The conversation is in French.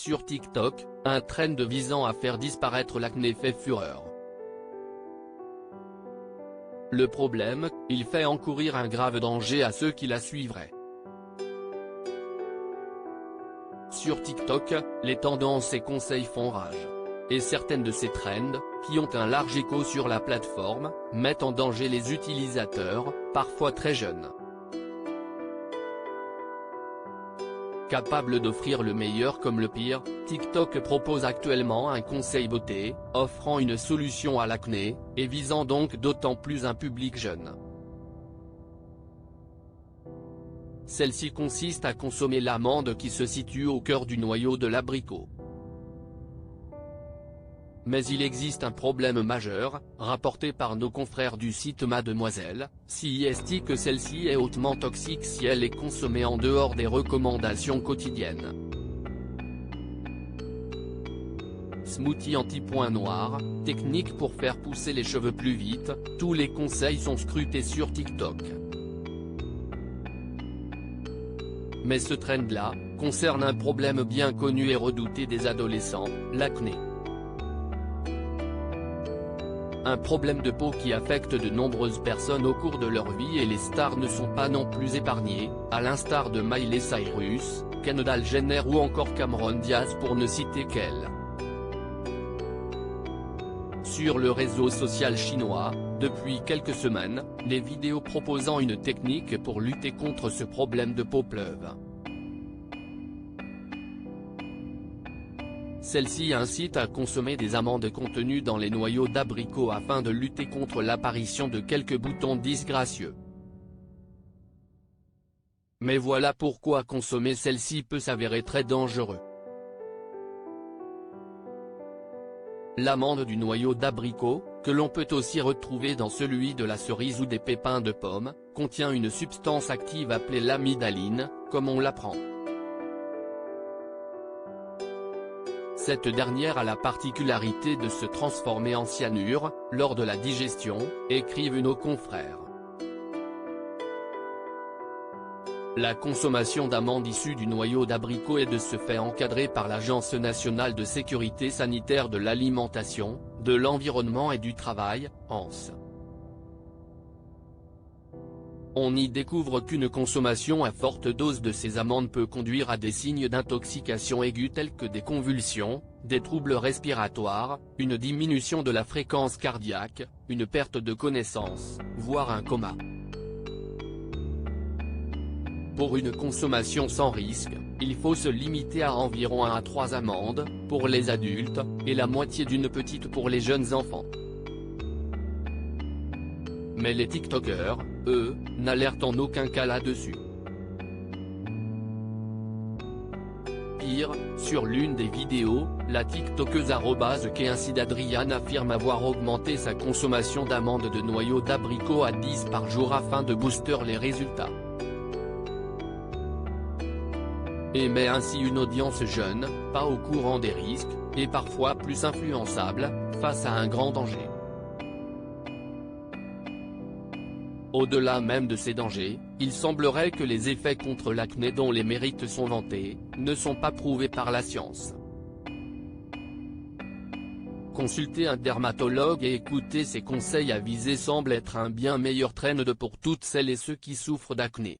Sur TikTok, un trend visant à faire disparaître l'acné fait fureur. Le problème, il fait encourir un grave danger à ceux qui la suivraient. Sur TikTok, les tendances et conseils font rage. Et certaines de ces trends, qui ont un large écho sur la plateforme, mettent en danger les utilisateurs, parfois très jeunes. Capable d'offrir le meilleur comme le pire, TikTok propose actuellement un conseil beauté, offrant une solution à l'acné, et visant donc d'autant plus un public jeune. Celle-ci consiste à consommer l'amande qui se situe au cœur du noyau de l'abricot. Mais il existe un problème majeur, rapporté par nos confrères du site Mademoiselle, CIST, que celle-ci est hautement toxique si elle est consommée en dehors des recommandations quotidiennes. Smoothie anti-point noir, technique pour faire pousser les cheveux plus vite, tous les conseils sont scrutés sur TikTok. Mais ce trend-là, concerne un problème bien connu et redouté des adolescents, l'acné. Un problème de peau qui affecte de nombreuses personnes au cours de leur vie, et les stars ne sont pas non plus épargnées, à l'instar de Miley Cyrus, Kendall Jenner ou encore Cameron Diaz pour ne citer qu'elle. Sur le réseau social chinois, depuis quelques semaines, les vidéos proposant une technique pour lutter contre ce problème de peau pleuvent. Celle-ci incite à consommer des amandes contenues dans les noyaux d'abricot afin de lutter contre l'apparition de quelques boutons disgracieux. Mais voilà pourquoi consommer celle-ci peut s'avérer très dangereux. L'amande du noyau d'abricot, que l'on peut aussi retrouver dans celui de la cerise ou des pépins de pomme, contient une substance active appelée l'amidaline, comme on l'apprend. Cette dernière a la particularité de se transformer en cyanure, lors de la digestion, écrivent nos confrères. La consommation d'amandes issues du noyau d'abricot est de ce fait encadrée par l'Agence nationale de sécurité sanitaire de l'alimentation, de l'environnement et du travail, ANSE. On n'y découvre qu'une consommation à forte dose de ces amandes peut conduire à des signes d'intoxication aiguë tels que des convulsions, des troubles respiratoires, une diminution de la fréquence cardiaque, une perte de connaissance, voire un coma. Pour une consommation sans risque, il faut se limiter à environ 1 à 3 amandes, pour les adultes, et la moitié d'une petite pour les jeunes enfants. Mais les TikTokers, eux, n'alertent en aucun cas là-dessus. Pire, sur l'une des vidéos, la TikTokeuse @KeinsidAdriane affirme avoir augmenté sa consommation d'amandes de noyau d'abricot à 10 par jour afin de booster les résultats. Et met ainsi une audience jeune, pas au courant des risques, et parfois plus influençable, face à un grand danger. Au-delà même de ces dangers, il semblerait que les effets contre l'acné dont les mérites sont vantés, ne sont pas prouvés par la science. Consulter un dermatologue et écouter ses conseils avisés semble être un bien meilleur trend pour toutes celles et ceux qui souffrent d'acné.